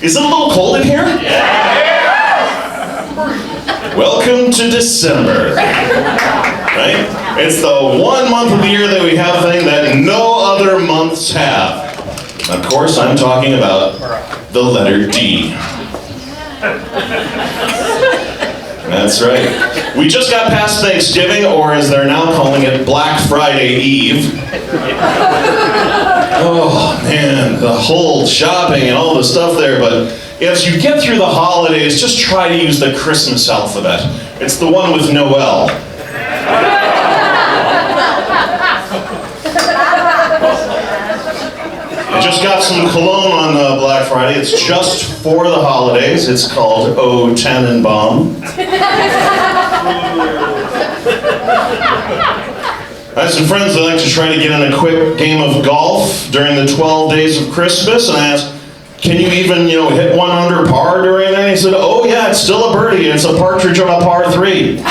Is it a little cold in here? Welcome to December. Right? It's the 1 month of the year that we have a thing that no other months have. Of course, I'm talking about the letter D. That's right. We just got past Thanksgiving, or as they're now calling it, Black Friday Eve. Oh man, the whole shopping and all the stuff there, but as you get through the holidays, just try to use the Christmas alphabet. It's the one with no L. I just got some cologne on Black Friday. It's just for the holidays. It's called O Tannenbaum. I have some friends that like to try to get in a quick game of golf during the 12 days of Christmas, and I asked, can you even, hit one under par during that? He said, oh yeah, it's still a birdie. It's a partridge on a par 3.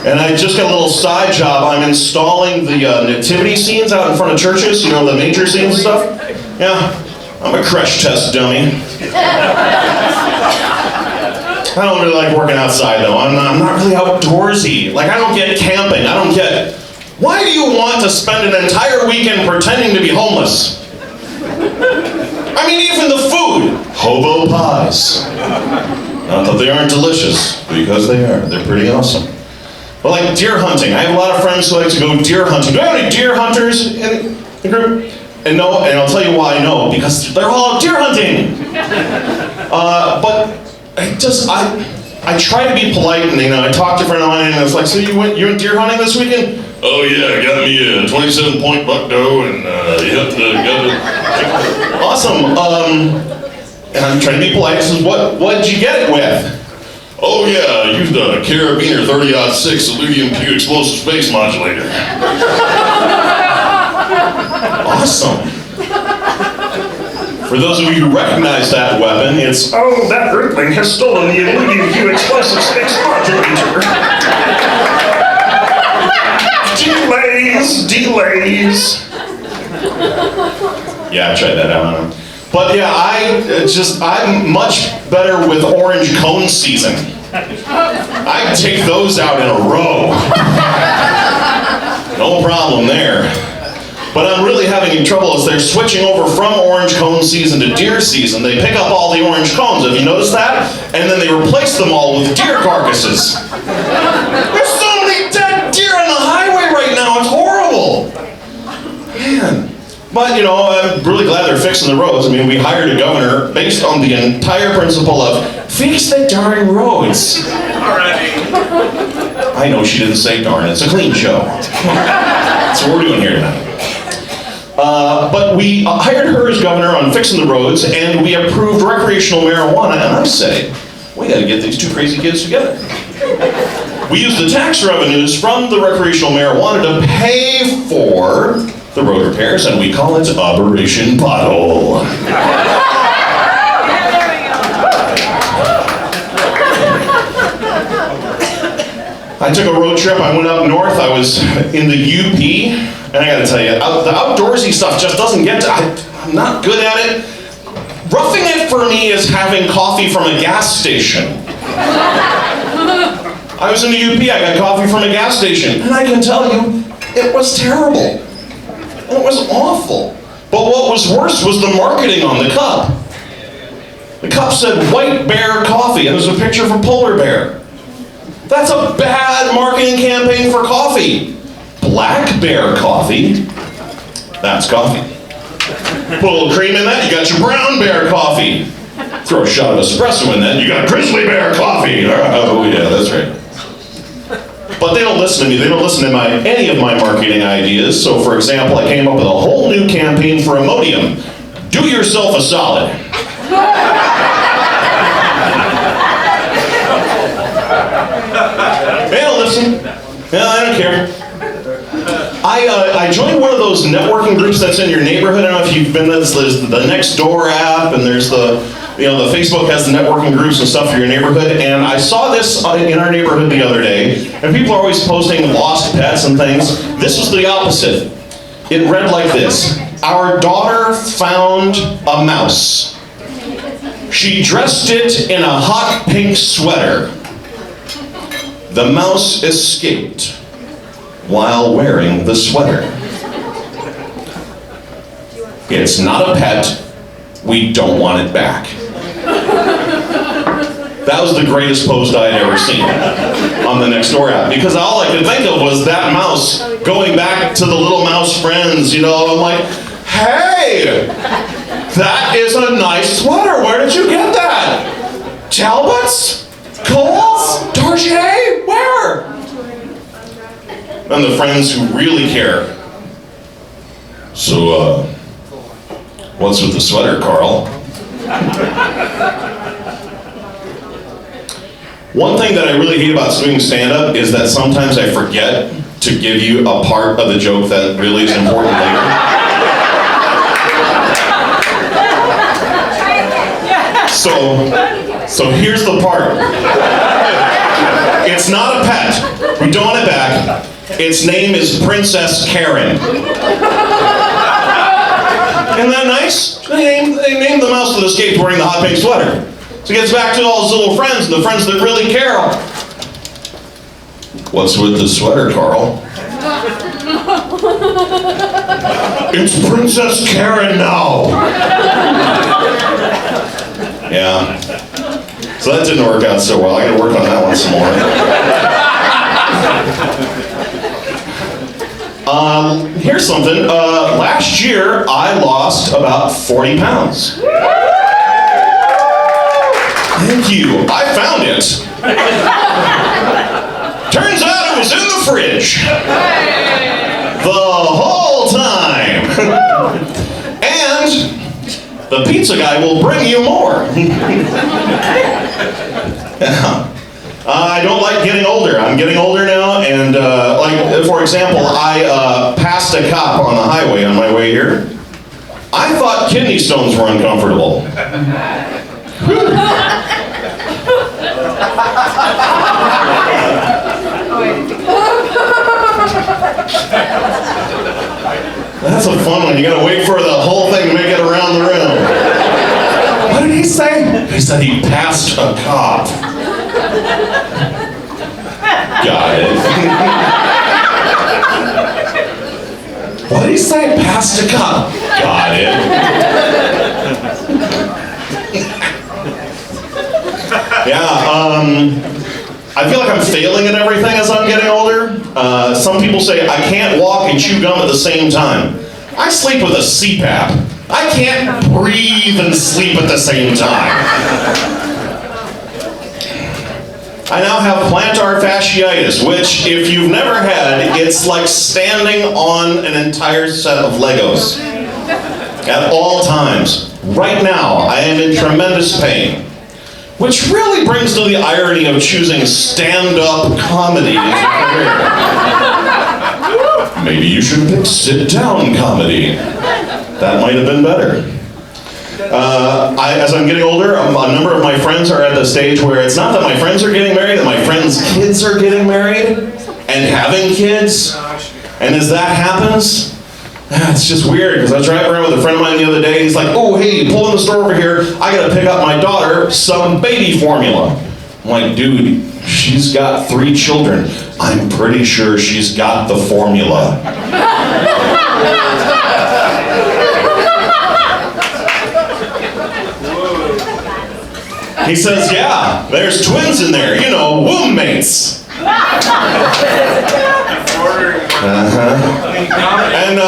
And I just got a little side job. I'm installing the nativity scenes out in front of churches, the major scenes and stuff. Yeah, I'm a crash test dummy. I don't really like working outside though. I'm not really outdoorsy. Like, I don't get camping. I don't get, why do you want to spend an entire weekend pretending to be homeless? I mean, even the food. Hobo pies. Not that they aren't delicious, because they are. They're pretty awesome. But like deer hunting, I have a lot of friends who like to go deer hunting. Do I have any deer hunters in the group? And no, and I'll tell you why no, because they're all out deer hunting. But I try to be polite, and I talked to a friend of mine, and I was like, so you went deer hunting this weekend? Oh yeah, I got me a 27-point buck doe, and got it. Awesome. And I'm trying to be polite. I said, what'd you get it with? Oh yeah, I used a Carabiner 30-06 Illudium Q explosive space modulator. Awesome. For those of you who recognize that weapon, it's, oh, that Earthling has stolen the Illudium Q explosive space modulator. Delays. Yeah, I tried that out. But yeah, I'm much better with orange cone season. I take those out in a row. No problem there. But I'm really having trouble as they're switching over from orange cone season to deer season. They pick up all the orange cones, have you noticed that? And then they replace them all with deer carcasses. There's so many dead deer on the highway right now, it's horrible. Man. But, I'm really glad they're fixing the roads. I mean, we hired a governor based on the entire principle of, fix the darn roads. I know she didn't say darn, it's a clean show. That's what we're doing here tonight. But we hired her as governor on fixing the roads, and we approved recreational marijuana, and I say, we gotta get these two crazy kids together. We used the tax revenues from the recreational marijuana to pay for the road repairs, and we call it Operation Pothole. I took a road trip, I went up north, I was in the UP, and I gotta tell you, the outdoorsy stuff just doesn't get to, I'm not good at it. Roughing it for me is having coffee from a gas station. I was in the UP, I got coffee from a gas station, and I can tell you, it was terrible. It was awful. But what was worse was the marketing on the cup. The cup said White Bear Coffee, and there's a picture of a polar bear. That's a bad marketing campaign for coffee. Black Bear Coffee, that's coffee. Put a little cream in that, you got your Brown Bear Coffee. Throw a shot of espresso in that, you got Grizzly Bear Coffee. Oh yeah, that's right. But they don't listen to me. They don't listen to any of my marketing ideas. So, for example, I came up with a whole new campaign for Imodium. Do yourself a solid. They don't listen. Yeah, I don't care. I joined one of those networking groups that's in your neighborhood. I don't know if you've been to this. There's the Nextdoor app, and there's the Facebook has the networking groups and stuff for your neighborhood. And I saw this in our neighborhood the other day, and people are always posting lost pets and things. This was the opposite. It read like this: our daughter found a mouse. She dressed it in a hot pink sweater. The mouse escaped while wearing the sweater. It's not a pet. We don't want it back. That was the greatest post I had ever seen on the Nextdoor app, because all I could think of was that mouse going back to the little mouse friends, you know. I'm like, hey, that is a nice sweater. Where did you get that? Talbot's? Kohl's? Target? Where? And the friends who really care. So, what's with the sweater, Carl? One thing that I really hate about doing stand-up is that sometimes I forget to give you a part of the joke that really is important later. So here's the part. It's not a pet. We don't want it back. Its name is Princess Karen. Isn't that nice? They named the mouse that escaped wearing the hot pink sweater. So it gets back to all his little friends, the friends that really care. What's with the sweater, Carl? It's Princess Karen now. Yeah. So that didn't work out so well. I gotta work on that one some more. Here's something. Last year, I lost about 40 pounds. Thank you. I found it. Turns out it was in the fridge. The whole time. And the pizza guy will bring you more. I don't like getting older. I'm getting older now, and like, for example, I passed a cop on the highway on my way here. I thought kidney stones were uncomfortable. That's a fun one. You gotta wait for the whole thing to make it around the room. What did he say? He said he passed a cop. Got it. What did he say? Passed a cop. Got it. Yeah, I feel like I'm failing at everything as I'm getting older. Some people say I can't walk and chew gum at the same time. I sleep with a CPAP. I can't breathe and sleep at the same time. I now have plantar fasciitis, which, if you've never had, it's like standing on an entire set of Legos at all times. Right now, I am in tremendous pain. Which really brings to the irony of choosing stand-up comedy as a career. Maybe you should pick sit-down comedy. That might have been better. As I'm getting older, a number of my friends are at the stage where it's not that my friends are getting married, that my friends' kids are getting married and having kids. And as that happens, it's just weird, because I was driving around with a friend of mine the other day. He's like, oh, hey, pull in the store over here. I gotta pick up my daughter some baby formula. I'm like, dude, she's got 3 children. I'm pretty sure she's got the formula. He says, yeah, there's twins in there, you know, womb mates. And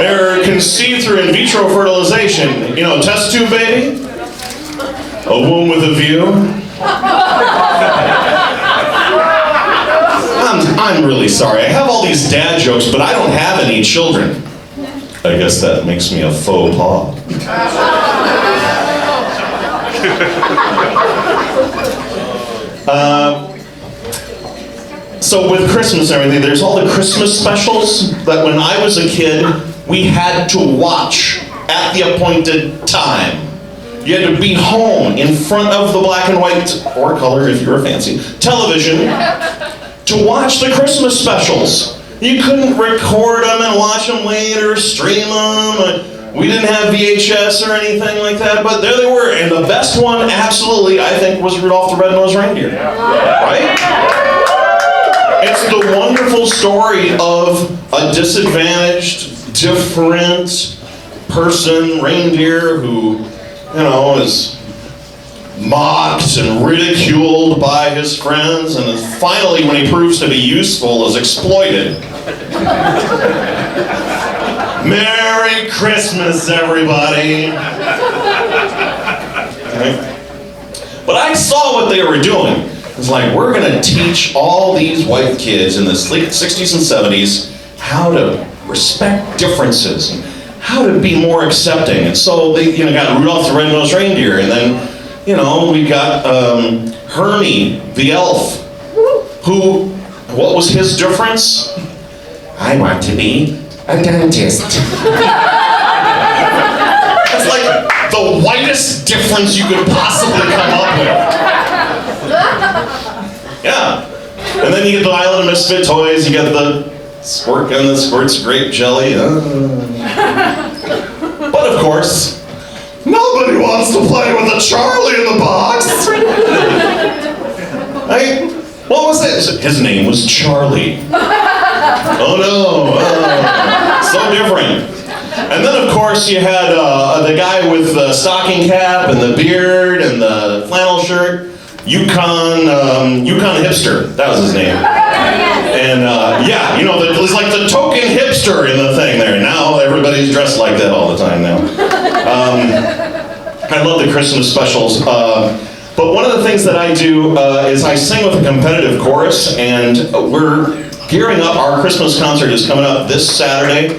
they're conceived through in vitro fertilization. You know, test tube baby, a womb with a view. I'm really sorry. I have all these dad jokes, but I don't have any children. I guess that makes me a faux pas. So with Christmas and everything, there's all the Christmas specials that when I was a kid, we had to watch at the appointed time. You had to be home in front of the black and white, or color if you were fancy, television to watch the Christmas specials. You couldn't record them and watch them later, stream them. We didn't have VHS or anything like that, but there they were. And the best one, absolutely, I think, was Rudolph the Red-Nosed Reindeer. Right? It's the wonderful story of a disadvantaged, different person, reindeer, who, is mocked and ridiculed by his friends, and finally, when he proves to be useful, is exploited. Merry Christmas, everybody! Okay. But I saw what they were doing. It's like, we're gonna teach all these white kids in the 60s and 70s how to respect differences, and how to be more accepting. And so they got Rudolph the Red-Nosed Reindeer, and then we got Hermie, the elf, who, what was his difference? I want to be a dentist. That's like the whitest difference you could possibly come up with. Yeah. And then you get the Island of Misfit Toys, you get the squirt gun that squirts grape jelly. But of course, nobody wants to play with a Charlie in the box. What was it? His name was Charlie. Oh no, so different. And then of course you had the guy with the stocking cap and the beard and the flannel shirt, Yukon Hipster, that was his name. And it was like the token hipster in the thing there. Now everybody's dressed like that all the time now. I love the Christmas specials. But one of the things that I do is I sing with a competitive chorus, and we're gearing up. Our Christmas concert is coming up this Saturday.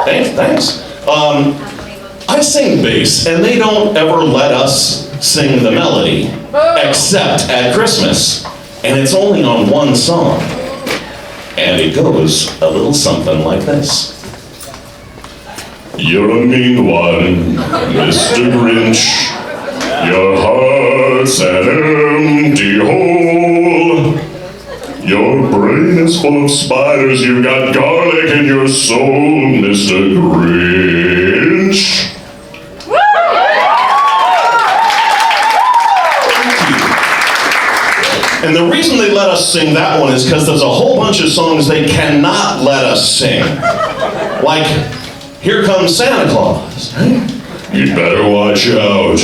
Thanks. I sing bass, and they don't ever let us sing the melody, except at Christmas. And it's only on one song. And it goes a little something like this. You're a mean one, Mr. Grinch. Your heart's an empty hole. Your brain is full of spiders. You've got garlic in your soul, Mr. Grinch. And the reason they let us sing that one is because there's a whole bunch of songs they cannot let us sing. Like, Here Comes Santa Claus. You'd better watch out.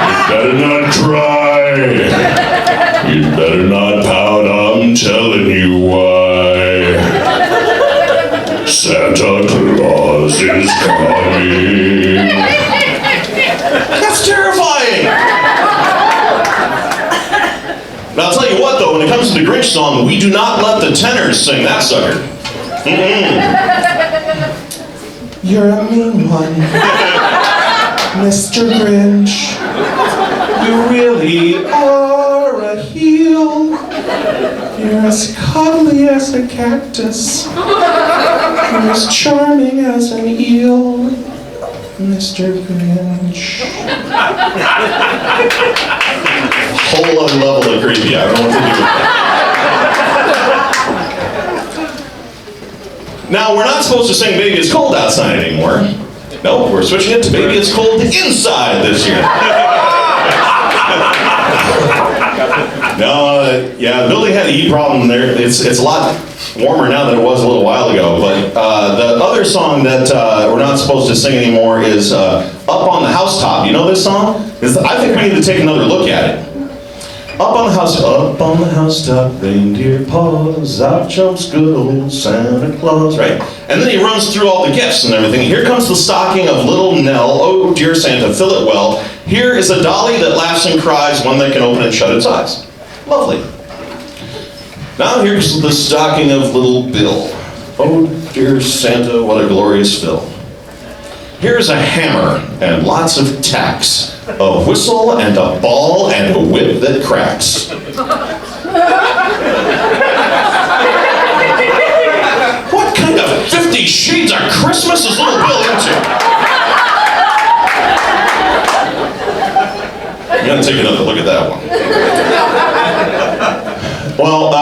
You'd better not cry. You'd better not pout, I'm telling you why. Santa Claus is coming. That's terrifying! But I'll tell you what though, when it comes to the Grinch song, we do not let the tenors sing that sucker. You're a mean one, Mr. Grinch. You really are a heel. You're as cuddly as a cactus. You're as charming as an eel, Mr. Grinch. Whole other level of creepy. I don't know what to do with that. Now, we're not supposed to sing Baby It's Cold Outside anymore. Nope, we're switching it to Baby It's Cold Inside this year. No, the building had a heat problem there. It's a lot warmer now than it was a little while ago. But the other song that we're not supposed to sing anymore is Up on the Housetop. You know this song? I think we need to take another look at it. Up on the housetop, reindeer paws, out jumps good old Santa Claus, right? And then he runs through all the gifts and everything. Here comes the stocking of little Nell. Oh, dear Santa, fill it well. Here is a dolly that laughs and cries, one that can open and shut its eyes. Lovely. Now here's the stocking of little Bill. Oh, dear Santa, what a glorious fill. Here's a hammer and lots of tacks, a whistle and a ball and a whip that cracks. What kind of 50 Shades of Christmas is little Bill into? I'm gonna take another look at that one. Well,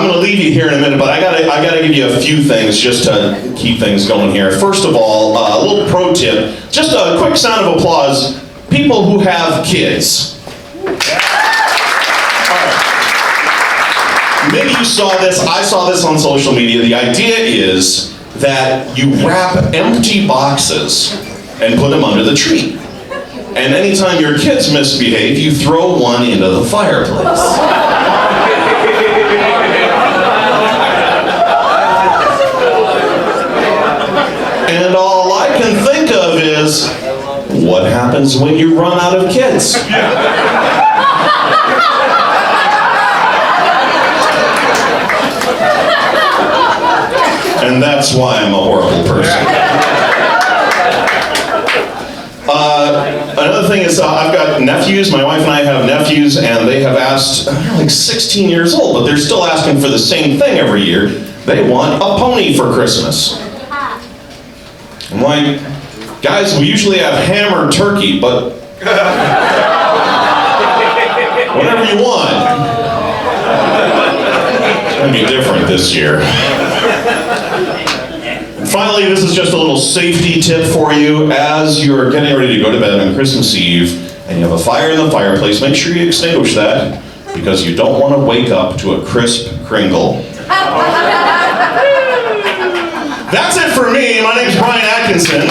I'm gonna leave you here in a minute, but I gotta give you a few things just to keep things going here. First of all, a little pro tip, just a quick sound of applause, people who have kids. Maybe you saw this, I saw this on social media. The idea is that you wrap empty boxes and put them under the tree. And anytime your kids misbehave, you throw one into the fireplace. And all I can think of is, what happens when you run out of kids? And that's why I'm a horrible person. Another thing is, I've got nephews, my wife and I have nephews, and they have asked, they're like 16 years old, but they're still asking for the same thing every year. They want a pony for Christmas. I'm like, guys, we usually have ham or turkey, but whatever you want. It's gonna be different this year. Finally, this is just a little safety tip for you. As you're getting ready to go to bed on Christmas Eve and you have a fire in the fireplace, make sure you extinguish that because you don't want to wake up to a crisp Kringle. That's it for me. My name's Brian Atkinson.